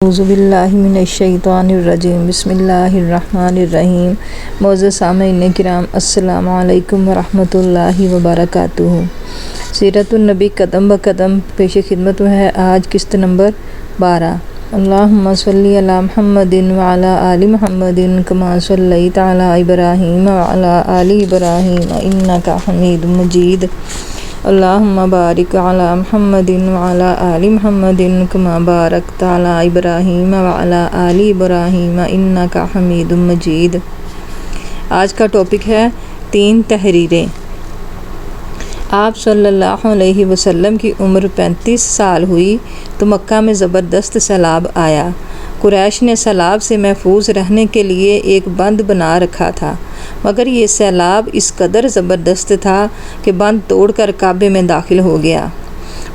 اعوذ باللہ من الشیطان الرجیم بسم اللہ الرحمن الرحیم۔ معزز سامعین کرام، السلام علیکم ورحمۃ اللہ وبرکاتہ۔ سیرت النبی قدم بقدم پیش خدمت میں ہے آج قسط نمبر 12۔ اللہم صلی علی محمد وعلی آل محمد کما صلیت علی ابراہیم وعلی آل ابراہیم انک حمید مجید۔ اللہم بارک علی محمد وعلی آل محمد کما بارکت علی ابراہیم وعلی آل ابراہیم انک حمید مجید۔ آج کا ٹاپک ہے 3 تحریریں۔ آپ صلی اللہ علیہ وسلم کی عمر 35 سال ہوئی تو مکہ میں زبردست سیلاب آیا۔ قریش نے سیلاب سے محفوظ رہنے کے لیے ایک بند بنا رکھا تھا، مگر یہ سیلاب اس قدر زبردست تھا کہ بند توڑ کر کعبے میں داخل ہو گیا۔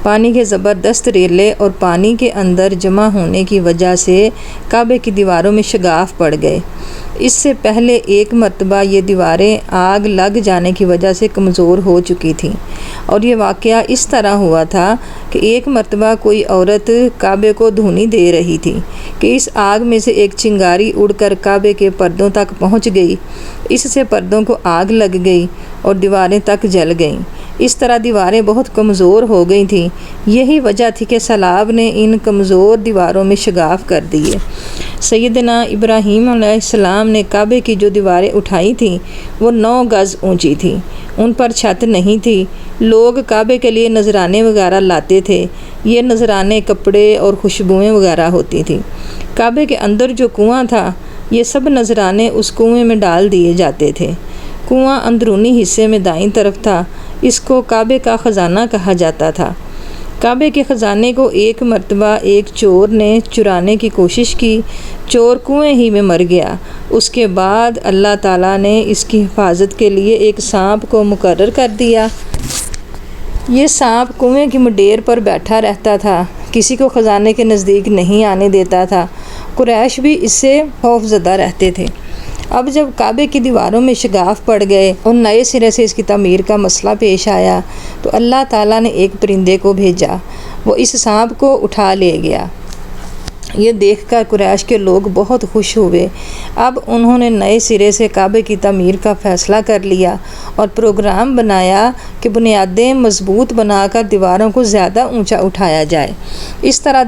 پانی کے زبردست ریلے اور پانی کے اندر جمع ہونے کی وجہ سے کعبے کی دیواروں میں شگاف پڑ گئے۔ اس سے پہلے ایک مرتبہ یہ دیواریں آگ لگ جانے کی وجہ سے کمزور ہو چکی تھیں، اور یہ واقعہ اس طرح ہوا تھا کہ ایک مرتبہ کوئی عورت کعبے کو دھونی دے رہی تھی کہ اس آگ میں سے ایک چنگاری اڑ کر کعبے کے پردوں تک پہنچ گئی۔ اس سے پردوں کو آگ لگ گئی اور دیواریں تک جل گئیں۔ اس طرح دیواریں بہت کمزور ہو گئی تھیں۔ یہی وجہ تھی کہ سیلاب نے ان کمزور دیواروں میں شگاف کر دیے۔ سیدنا ابراہیم علیہ السلام نے کعبے کی جو دیواریں اٹھائی تھیں وہ 9 گز اونچی تھیں۔ ان پر چھت نہیں تھی۔ لوگ کعبے کے لیے نذرانے وغیرہ لاتے تھے۔ یہ نذرانے کپڑے اور خوشبوئیں وغیرہ ہوتی تھیں۔ کعبے کے اندر جو کنواں تھا، یہ سب نذرانے اس کنویں میں ڈال دیے جاتے تھے۔ کنواں اندرونی حصے میں دائیں طرف تھا۔ اس کو کعبے کا خزانہ کہا جاتا تھا۔ کعبے کے خزانے کو ایک مرتبہ ایک چور نے چرانے کی کوشش کی۔ چور کنویں ہی میں مر گیا۔ اس کے بعد اللہ تعالیٰ نے اس کی حفاظت کے لیے ایک سانپ کو مقرر کر دیا۔ یہ سانپ کنویں کی مڈیر پر بیٹھا رہتا تھا، کسی کو خزانے کے نزدیک نہیں آنے دیتا تھا۔ قریش بھی اس سے خوف زدہ رہتے تھے۔ اب جب کعبے کی دیواروں میں شگاف پڑ گئے اور نئے سرے سے اس کی تعمیر کا مسئلہ پیش آیا تو اللہ تعالیٰ نے ایک پرندے کو بھیجا۔ وہ اس سانپ کو اٹھا لے گیا۔ یہ دیکھ کر قریش کے لوگ بہت خوش ہوئے۔ اب انہوں نے نئے سرے سے کعبے کی تعمیر کا فیصلہ کر لیا اور پروگرام بنایا کہ بنیادیں مضبوط بنا کر دیواروں کو زیادہ اونچا اٹھایا جائے۔ اس طرح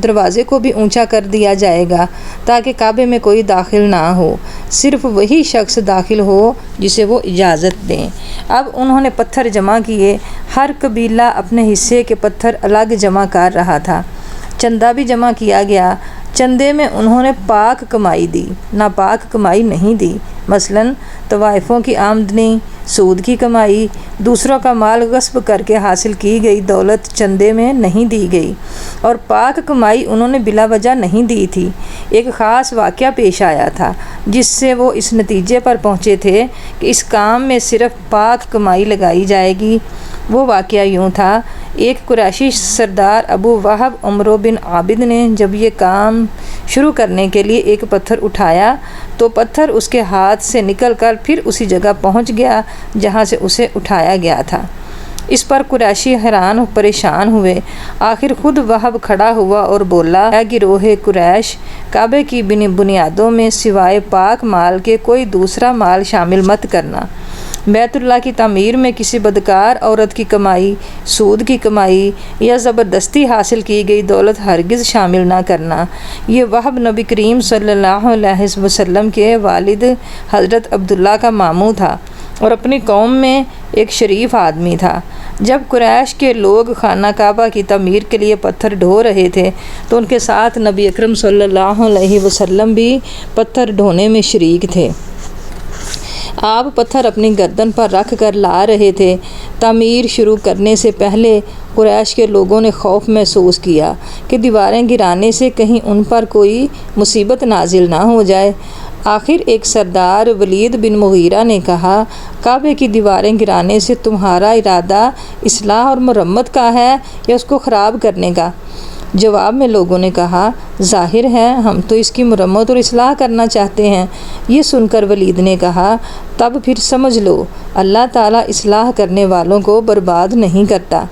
دروازے کو بھی اونچا کر دیا جائے گا تاکہ کعبے میں کوئی داخل نہ ہو، صرف وہی شخص داخل ہو جسے وہ اجازت دیں۔ اب انہوں نے پتھر جمع کیے۔ ہر قبیلہ اپنے حصے کے پتھر الگ جمع کر رہا تھا۔ چندہ بھی جمع کیا گیا۔ چندے میں انہوں نے پاک کمائی دی، ناپاک کمائی نہیں دی۔ مثلاً طوائفوں کی آمدنی، سود کی کمائی، دوسروں کا مال غصب کر کے حاصل کی گئی دولت چندے میں نہیں دی گئی، اور پاک کمائی انہوں نے بلا وجہ نہیں دی تھی۔ ایک خاص واقعہ پیش آیا تھا جس سے وہ اس نتیجے پر پہنچے تھے کہ اس کام میں صرف پاک کمائی لگائی جائے گی۔ وہ واقعہ یوں تھا، ایک قریشی سردار ابو وہب عمرو بن عابد نے جب یہ کام شروع کرنے کے لیے ایک پتھر اٹھایا تو پتھر اس کے ہاتھ سے نکل کر پھر اسی جگہ پہنچ گیا جہاں سے اسے اٹھایا گیا تھا۔ اس پر قریشی حیران و پریشان ہوئے۔ آخر خود وہب کھڑا ہوا اور بولا، اے گروہ قریش، کعبے کی بنیادوں میں سوائے پاک مال کے کوئی دوسرا مال شامل مت کرنا۔ بیت اللہ کی تعمیر میں کسی بدکار عورت کی کمائی، سود کی کمائی یا زبردستی حاصل کی گئی دولت ہرگز شامل نہ کرنا۔ یہ وہب نبی کریم صلی اللہ علیہ وسلم کے والد حضرت عبداللہ کا ماموں تھا اور اپنی قوم میں ایک شریف آدمی تھا۔ جب قریش کے لوگ خانہ کعبہ کی تعمیر کے لیے پتھر ڈھو رہے تھے تو ان کے ساتھ نبی اکرم صلی اللہ علیہ وسلم بھی پتھر ڈھونے میں شریک تھے۔ آپ پتھر اپنی گردن پر رکھ کر لا رہے تھے۔ تعمیر شروع کرنے سے پہلے قریش کے لوگوں نے خوف محسوس کیا کہ دیواریں گرانے سے کہیں ان پر کوئی مصیبت نازل نہ ہو جائے۔ آخر ایک سردار ولید بن مغیرہ نے کہا، کعبے کی دیواریں گرانے سے تمہارا ارادہ اصلاح اور مرمت کا ہے یا اس کو خراب کرنے کا؟ جواب میں لوگوں نے کہا، ظاہر ہے ہم تو اس کی مرمت اور اصلاح کرنا چاہتے ہیں۔ یہ سن کر ولید نے کہا، تب پھر سمجھ لو اللہ تعالیٰ اصلاح کرنے والوں کو برباد نہیں کرتا۔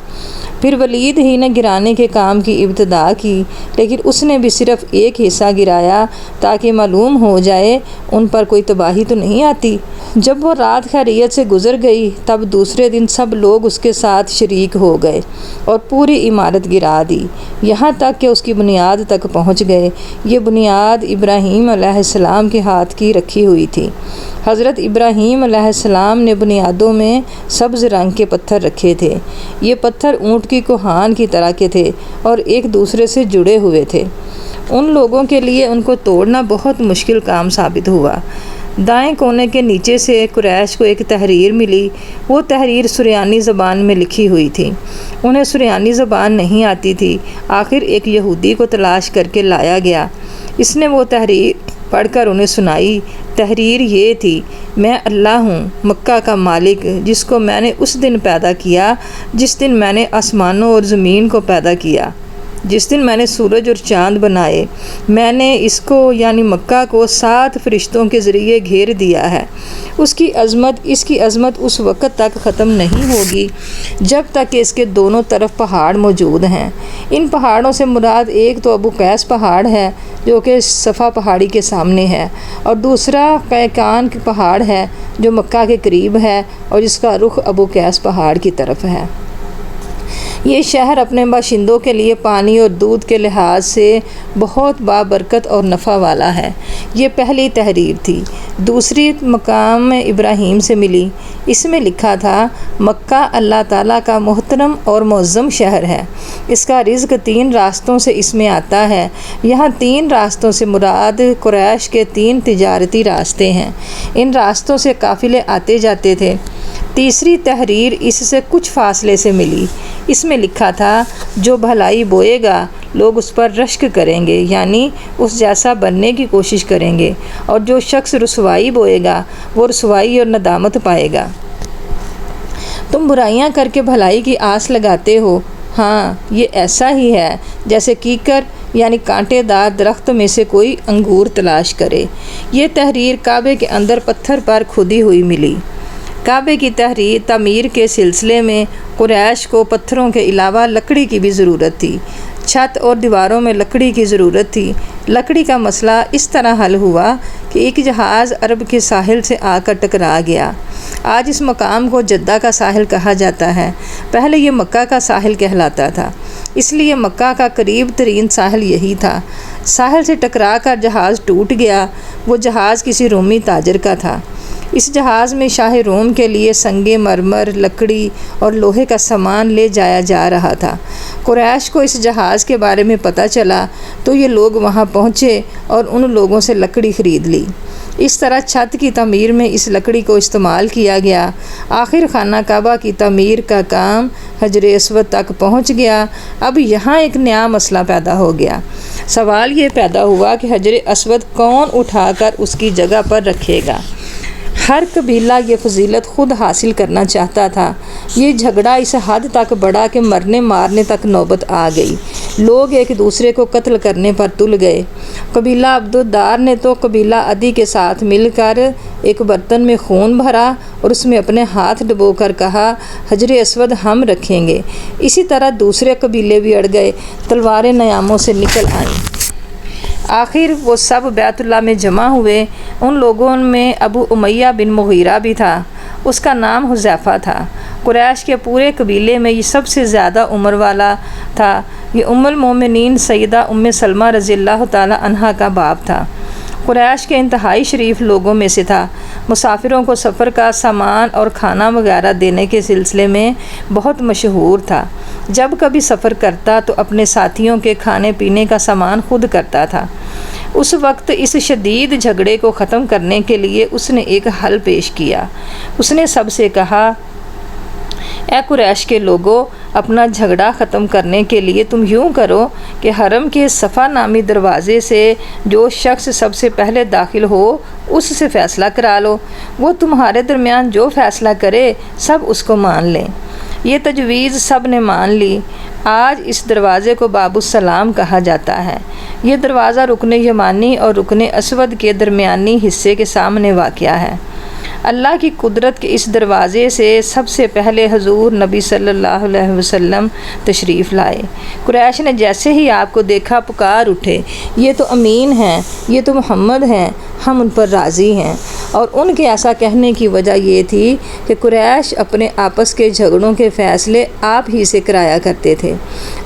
پھر ولید ہی نے گرانے کے کام کی ابتدا کی، لیکن اس نے بھی صرف ایک حصہ گرایا تاکہ معلوم ہو جائے ان پر کوئی تباہی تو نہیں آتی۔ جب وہ رات خیریت سے گزر گئی تب دوسرے دن سب لوگ اس کے ساتھ شریک ہو گئے اور پوری عمارت گرا دی، یہاں تک کہ اس کی بنیاد تک پہنچ گئے۔ یہ بنیاد ابراہیم علیہ السلام کے ہاتھ کی رکھی ہوئی تھی۔ حضرت ابراہیم علیہ السلام نے بنیادوں میں سبز رنگ کے پتھر رکھے تھے۔ یہ پتھر اونٹ کی کوہان کی طرح کے تھے اور ایک دوسرے سے جڑے ہوئے تھے۔ ان لوگوں کے لیے ان کو توڑنا بہت مشکل کام ثابت ہوا۔ دائیں کونے کے نیچے سے قریش کو ایک تحریر ملی۔ وہ تحریر سریانی زبان میں لکھی ہوئی تھی۔ انہیں سریانی زبان نہیں آتی تھی۔ آخر ایک یہودی کو تلاش کر کے لایا گیا۔ اس نے وہ تحریر پڑھ کر انہیں سنائی۔ تحریر یہ تھی: میں اللہ ہوں، مکہ کا مالک، جس کو میں نے اس دن پیدا کیا جس دن میں نے آسمانوں اور زمین کو پیدا کیا، جس دن میں نے سورج اور چاند بنائے۔ میں نے اس کو یعنی مکہ کو 7 فرشتوں کے ذریعے گھیر دیا ہے۔ اس کی عظمت اس وقت تک ختم نہیں ہوگی جب تک کہ اس کے دونوں طرف پہاڑ موجود ہیں۔ ان پہاڑوں سے مراد ایک تو ابو قیس پہاڑ ہے جو کہ صفا پہاڑی کے سامنے ہے، اور دوسرا قیقان پہاڑ ہے جو مکہ کے قریب ہے اور جس کا رخ ابو قیس پہاڑ کی طرف ہے۔ یہ شہر اپنے باشندوں کے لیے پانی اور دودھ کے لحاظ سے بہت بابرکت اور نفع والا ہے۔ یہ پہلی تحریر تھی۔ دوسری مقام ابراہیم سے ملی۔ اس میں لکھا تھا: مکہ اللہ تعالیٰ کا محترم اور معظم شہر ہے۔ اس کا رزق 3 راستوں سے اس میں آتا ہے۔ یہاں 3 راستوں سے مراد قریش کے 3 تجارتی راستے ہیں۔ ان راستوں سے قافلے آتے جاتے تھے۔ تیسری تحریر اس سے کچھ فاصلے سے ملی۔ اس میں لکھا تھا: جو بھلائی بوئے گا لوگ اس پر رشک کریں گے، یعنی اس جیسا بننے کی کوشش کریں گے، اور جو شخص رسوائی بوئے گا وہ رسوائی اور ندامت پائے گا۔ تم برائیاں کر کے بھلائی کی آس لگاتے ہو، ہاں یہ ایسا ہی ہے جیسے کیکر یعنی کانٹے دار درخت میں سے کوئی انگور تلاش کرے۔ یہ تحریر کعبے کے اندر پتھر پر کھدی ہوئی ملی۔ کعبے کی تعمیر کے سلسلے میں قریش کو پتھروں کے علاوہ لکڑی کی بھی ضرورت تھی۔ چھت اور دیواروں میں لکڑی کی ضرورت تھی۔ لکڑی کا مسئلہ اس طرح حل ہوا کہ ایک جہاز عرب کے ساحل سے آ کر ٹکرا گیا۔ آج اس مقام کو جدہ کا ساحل کہا جاتا ہے۔ پہلے یہ مکہ کا ساحل کہلاتا تھا، اس لیے مکہ کا قریب ترین ساحل یہی تھا۔ ساحل سے ٹکرا کر جہاز ٹوٹ گیا۔ وہ جہاز کسی رومی تاجر کا تھا۔ اس جہاز میں شاہ روم کے لیے سنگ مرمر، لکڑی اور لوہے کا سامان لے جایا جا رہا تھا۔ قریش کو اس جہاز کے بارے میں پتہ چلا تو یہ لوگ وہاں پہنچے اور ان لوگوں سے لکڑی خرید لی۔ اس طرح چھت کی تعمیر میں اس لکڑی کو استعمال کیا گیا۔ آخر خانہ کعبہ کی تعمیر کا کام حجر اسود تک پہنچ گیا۔ اب یہاں ایک نیا مسئلہ پیدا ہو گیا۔ سوال یہ پیدا ہوا کہ حجر اسود کون اٹھا کر اس کی جگہ پر رکھے گا؟ ہر قبیلہ یہ فضیلت خود حاصل کرنا چاہتا تھا۔ یہ جھگڑا اس حد تک بڑھا کہ مرنے مارنے تک نوبت آ گئی۔ لوگ ایک دوسرے کو قتل کرنے پر تل گئے۔ قبیلہ عبدالدار نے تو قبیلہ عدی کے ساتھ مل کر ایک برتن میں خون بھرا اور اس میں اپنے ہاتھ ڈبو کر کہا: حجر اسود ہم رکھیں گے۔ اسی طرح دوسرے قبیلے بھی اڑ گئے، تلواریں نیاموں سے نکل آئیں۔ آخر وہ سب بیت اللہ میں جمع ہوئے۔ ان لوگوں میں ابو امیہ بن مغیرہ بھی تھا۔ اس کا نام حذیفہ تھا۔ قریش کے پورے قبیلے میں یہ سب سے زیادہ عمر والا تھا۔ یہ ام المومنین سیدہ ام سلمہ رضی اللہ تعالی عنہا کا باپ تھا۔ قریش کے انتہائی شریف لوگوں میں سے تھا۔ مسافروں کو سفر کا سامان اور کھانا وغیرہ دینے کے سلسلے میں بہت مشہور تھا۔ جب کبھی سفر کرتا تو اپنے ساتھیوں کے کھانے پینے کا سامان خود کرتا تھا۔ اس وقت اس شدید جھگڑے کو ختم کرنے کے لیے اس نے ایک حل پیش کیا۔ اس نے سب سے کہا: اے قریش کے لوگوں، اپنا جھگڑا ختم کرنے کے لیے تم یوں کرو کہ حرم کے صفا نامی دروازے سے جو شخص سب سے پہلے داخل ہو اس سے فیصلہ کرا لو۔ وہ تمہارے درمیان جو فیصلہ کرے سب اس کو مان لیں۔ یہ تجویز سب نے مان لی۔ آج اس دروازے کو باب السلام کہا جاتا ہے۔ یہ دروازہ رکن یمانی اور رکن اسود کے درمیانی حصے کے سامنے واقع ہے۔ اللہ کی قدرت کے اس دروازے سے سب سے پہلے حضور نبی صلی اللہ علیہ وسلم تشریف لائے۔ قریش نے جیسے ہی آپ کو دیکھا پکار اٹھے، یہ تو امین ہیں، یہ تو محمد ہیں، ہم ان پر راضی ہیں۔ اور ان کے ایسا کہنے کی وجہ یہ تھی کہ قریش اپنے آپس کے جھگڑوں کے فیصلے آپ ہی سے کرایا کرتے تھے۔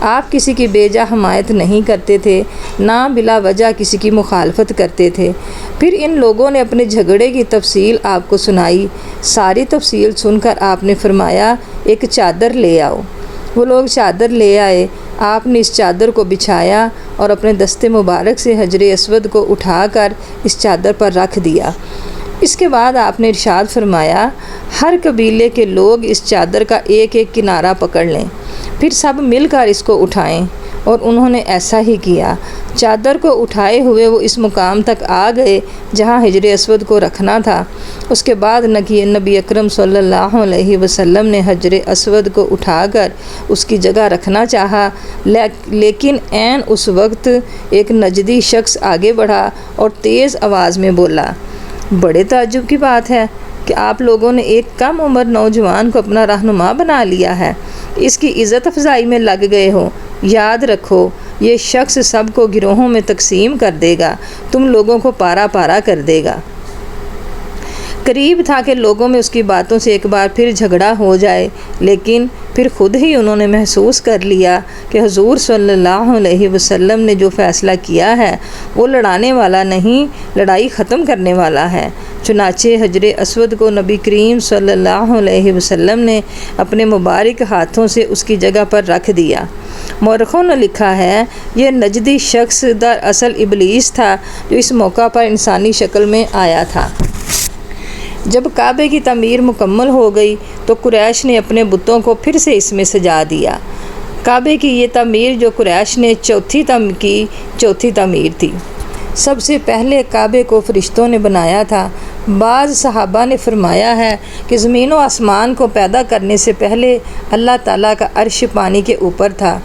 آپ کسی کی بے جا حمایت نہیں کرتے تھے، نہ بلا وجہ کسی کی مخالفت کرتے تھے۔ پھر ان لوگوں نے اپنے جھگڑے کی تفصیل آپ کو سنائی۔ ساری تفصیل سن کر آپ نے فرمایا ایک چادر لے آؤ۔ وہ لوگ چادر لے آئے۔ آپ نے اس چادر کو بچھایا اور اپنے دست مبارک سے حجر اسود کو اٹھا کر اس چادر پر رکھ دیا۔ اس کے بعد آپ نے ارشاد فرمایا ہر قبیلے کے لوگ اس چادر کا ایک ایک کنارہ پکڑ لیں، پھر سب مل کر اس کو اٹھائیں۔ اور انہوں نے ایسا ہی کیا۔ چادر کو اٹھائے ہوئے وہ اس مقام تک آ گئے جہاں حجر اسود کو رکھنا تھا۔ اس کے بعد نبی اکرم صلی اللہ علیہ وسلم نے حجر اسود کو اٹھا کر اس کی جگہ رکھنا چاہا، لیکن عین اس وقت ایک نجدی شخص آگے بڑھا اور تیز آواز میں بولا، بڑے تعجب کی بات ہے کہ آپ لوگوں نے ایک کم عمر نوجوان کو اپنا رہنما بنا لیا ہے، اس کی عزت افزائی میں لگ گئے ہو۔ یاد رکھو یہ شخص سب کو گروہوں میں تقسیم کر دے گا، تم لوگوں کو پارا پارا کر دے گا۔ قریب تھا کہ لوگوں میں اس کی باتوں سے ایک بار پھر جھگڑا ہو جائے، لیکن پھر خود ہی انہوں نے محسوس کر لیا کہ حضور صلی اللہ علیہ وسلم نے جو فیصلہ کیا ہے وہ لڑانے والا نہیں، لڑائی ختم کرنے والا ہے۔ چنانچہ حجر اسود کو نبی کریم صلی اللہ علیہ وسلم نے اپنے مبارک ہاتھوں سے اس کی جگہ پر رکھ دیا۔ مورخوں نے لکھا ہے یہ نجدی شخص دراصل ابلیس تھا جو اس موقع پر انسانی شکل میں آیا تھا۔ جب کعبے کی تعمیر مکمل ہو گئی تو قریش نے اپنے بتوں کو پھر سے اس میں سجا دیا۔ کعبے کی یہ تعمیر جو قریش نے چوتھی تعمیر تھی۔ سب سے پہلے کعبے کو فرشتوں نے بنایا تھا۔ بعض صحابہ نے فرمایا ہے کہ زمین و آسمان کو پیدا کرنے سے پہلے اللہ تعالیٰ کا عرش پانی کے اوپر تھا۔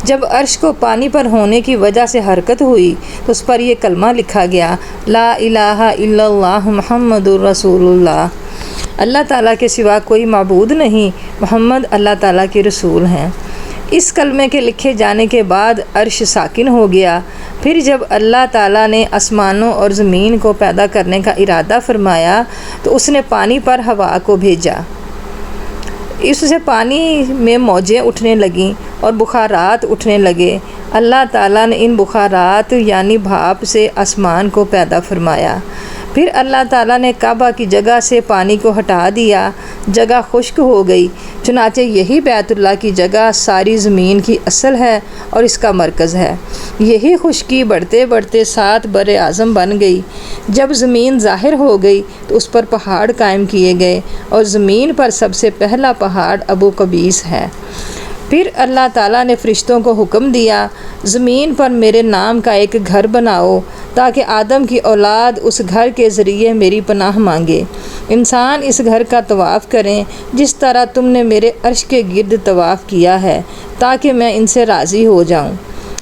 جب عرش کو پانی پر ہونے کی وجہ سے حرکت ہوئی تو اس پر یہ کلمہ لکھا گیا، لا الہ الا اللہ محمد الرسول اللہ، اللہ تعالیٰ کے سوا کوئی معبود نہیں، محمد اللہ تعالیٰ کے رسول ہیں۔ اس کلمے کے لکھے جانے کے بعد عرش ساکن ہو گیا۔ پھر جب اللہ تعالیٰ نے آسمانوں اور زمین کو پیدا کرنے کا ارادہ فرمایا تو اس نے پانی پر ہوا کو بھیجا۔ اس سے پانی میں موجیں اٹھنے لگیں اور بخارات اٹھنے لگے۔ اللہ تعالیٰ نے ان بخارات یعنی بھاپ سے آسمان کو پیدا فرمایا۔ پھر اللہ تعالیٰ نے کعبہ کی جگہ سے پانی کو ہٹا دیا، جگہ خشک ہو گئی۔ چنانچہ یہی بیت اللہ کی جگہ ساری زمین کی اصل ہے اور اس کا مرکز ہے۔ یہی خشکی بڑھتے بڑھتے 7 بر اعظم بن گئی۔ جب زمین ظاہر ہو گئی تو اس پر پہاڑ قائم کیے گئے اور زمین پر سب سے پہلا پہاڑ ابو قبیس ہے۔ پھر اللہ تعالیٰ نے فرشتوں کو حکم دیا، زمین پر میرے نام کا ایک گھر بناؤ تاکہ آدم کی اولاد اس گھر کے ذریعے میری پناہ مانگے۔ انسان اس گھر کا طواف کریں جس طرح تم نے میرے عرش کے گرد طواف کیا ہے تاکہ میں ان سے راضی ہو جاؤں۔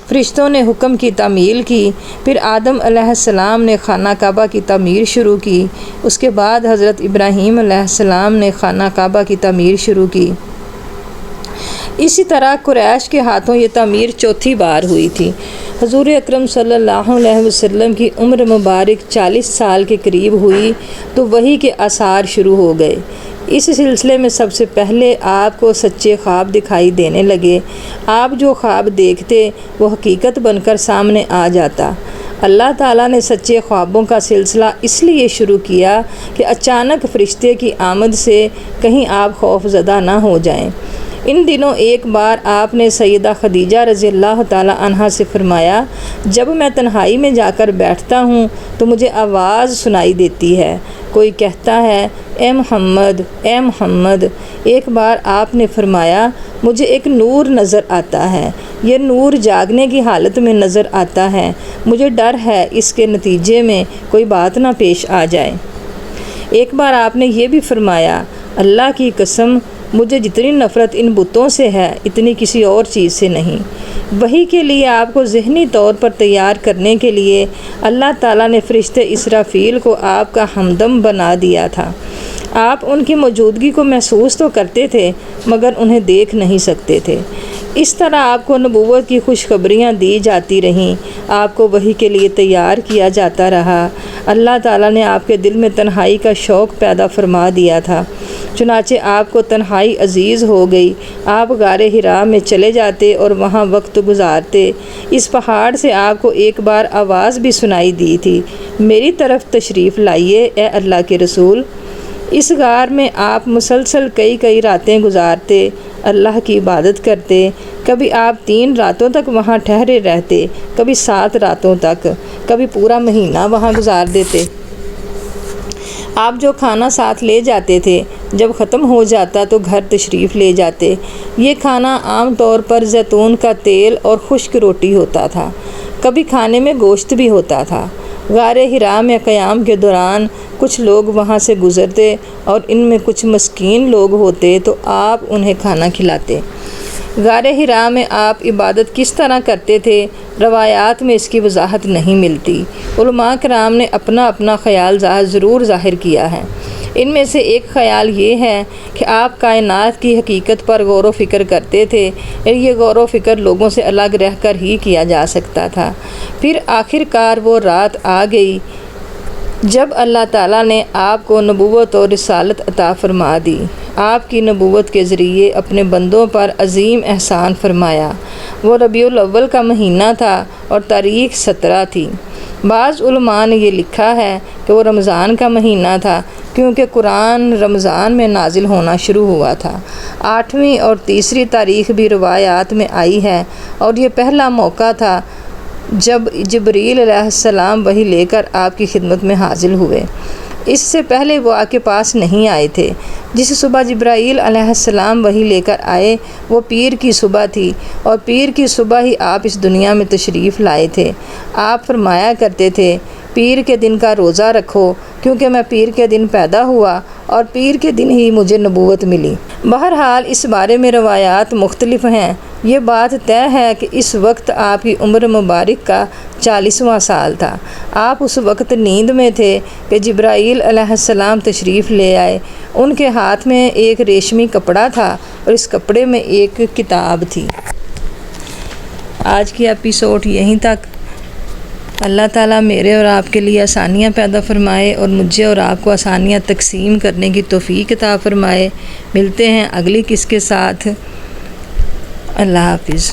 فرشتوں نے حکم کی تعمیل کی۔ پھر آدم علیہ السلام نے خانہ کعبہ کی تعمیر شروع کی۔ اس کے بعد حضرت ابراہیم علیہ السلام نے خانہ کعبہ کی تعمیر شروع کی۔ اسی طرح قریش کے ہاتھوں یہ تعمیر چوتھی بار ہوئی تھی۔ حضور اکرم صلی اللہ علیہ وسلم کی عمر مبارک 40 سال کے قریب ہوئی تو وحی کے آثار شروع ہو گئے۔ اس سلسلے میں سب سے پہلے آپ کو سچے خواب دکھائی دینے لگے۔ آپ جو خواب دیکھتے وہ حقیقت بن کر سامنے آ جاتا۔ اللہ تعالیٰ نے سچے خوابوں کا سلسلہ اس لیے شروع کیا کہ اچانک فرشتے کی آمد سے کہیں آپ خوف زدہ نہ ہو جائیں۔ ان دنوں ایک بار آپ نے سیدہ خدیجہ رضی اللہ تعالی عنہا سے فرمایا، جب میں تنہائی میں جا کر بیٹھتا ہوں تو مجھے آواز سنائی دیتی ہے، کوئی کہتا ہے اے محمد اے محمد۔ ایک بار آپ نے فرمایا مجھے ایک نور نظر آتا ہے، یہ نور جاگنے کی حالت میں نظر آتا ہے، مجھے ڈر ہے اس کے نتیجے میں کوئی بات نہ پیش آ جائے۔ ایک بار آپ نے یہ بھی فرمایا، اللہ کی قسم مجھے جتنی نفرت ان بتوں سے ہے اتنی کسی اور چیز سے نہیں۔ وحی کے لیے آپ کو ذہنی طور پر تیار کرنے کے لیے اللہ تعالیٰ نے فرشتے اسرافیل کو آپ کا ہمدم بنا دیا تھا۔ آپ ان کی موجودگی کو محسوس تو کرتے تھے مگر انہیں دیکھ نہیں سکتے تھے۔ اس طرح آپ کو نبوت کی خوشخبریاں دی جاتی رہیں، آپ کو وحی کے لیے تیار کیا جاتا رہا۔ اللہ تعالیٰ نے آپ کے دل میں تنہائی کا شوق پیدا فرما دیا تھا، چنانچہ آپ کو تنہائی عزیز ہو گئی۔ آپ غار حرا میں چلے جاتے اور وہاں وقت گزارتے۔ اس پہاڑ سے آپ کو ایک بار آواز بھی سنائی دی تھی، میری طرف تشریف لائیے اے اللہ کے رسول۔ اس غار میں آپ مسلسل کئی راتیں گزارتے، اللہ کی عبادت کرتے۔ کبھی آپ 3 راتوں تک وہاں ٹھہرے رہتے، کبھی 7 راتوں تک، کبھی پورا مہینہ وہاں گزار دیتے۔ آپ جو کھانا ساتھ لے جاتے تھے جب ختم ہو جاتا تو گھر تشریف لے جاتے۔ یہ کھانا عام طور پر زیتون کا تیل اور خشک روٹی ہوتا تھا، کبھی کھانے میں گوشت بھی ہوتا تھا۔ غار حرا میں قیام کے دوران کچھ لوگ وہاں سے گزرتے اور ان میں کچھ مسکین لوگ ہوتے تو آپ انہیں کھانا کھلاتے۔ غار حرا میں آپ عبادت کس طرح کرتے تھے، روایات میں اس کی وضاحت نہیں ملتی۔ علماء کرام نے اپنا خیال ضرور ظاہر کیا ہے۔ ان میں سے ایک خیال یہ ہے کہ آپ کائنات کی حقیقت پر غور و فکر کرتے تھے، یہ غور و فکر لوگوں سے الگ رہ کر ہی کیا جا سکتا تھا۔ پھر آخر کار وہ رات آ گئی جب اللہ تعالیٰ نے آپ کو نبوت اور رسالت عطا فرما دی۔ آپ کی نبوت کے ذریعے اپنے بندوں پر عظیم احسان فرمایا۔ وہ ربیع الاول کا مہینہ تھا اور تاریخ 17 تھی۔ بعض علماء نے یہ لکھا ہے کہ وہ رمضان کا مہینہ تھا کیونکہ قرآن رمضان میں نازل ہونا شروع ہوا تھا۔ 8ویں اور تیسری تاریخ بھی روایات میں آئی ہے اور یہ پہلا موقع تھا جب جبریل علیہ السلام وحی لے کر آپ کی خدمت میں حاضر ہوئے۔ اس سے پہلے وہ آپ کے پاس نہیں آئے تھے۔ جس صبح جبرائیل علیہ السلام وحی لے کر آئے وہ پیر کی صبح تھی اور پیر کی صبح ہی آپ اس دنیا میں تشریف لائے تھے۔ آپ فرمایا کرتے تھے، پیر کے دن کا روزہ رکھو کیونکہ میں پیر کے دن پیدا ہوا اور پیر کے دن ہی مجھے نبوت ملی۔ بہرحال اس بارے میں روایات مختلف ہیں۔ یہ بات طے ہے کہ اس وقت آپ کی عمر مبارک کا 40واں سال تھا۔ آپ اس وقت نیند میں تھے کہ جبرائیل علیہ السلام تشریف لے آئے۔ ان کے ہاتھ میں ایک ریشمی کپڑا تھا اور اس کپڑے میں ایک کتاب تھی۔ آج کی ایپیسوڈ یہیں تک۔ اللہ تعالیٰ میرے اور آپ کے لیے آسانیاں پیدا فرمائے اور مجھے اور آپ کو آسانیاں تقسیم کرنے کی توفیق عطا فرمائے۔ ملتے ہیں اگلی قسط کے ساتھ۔ اللہ حافظ۔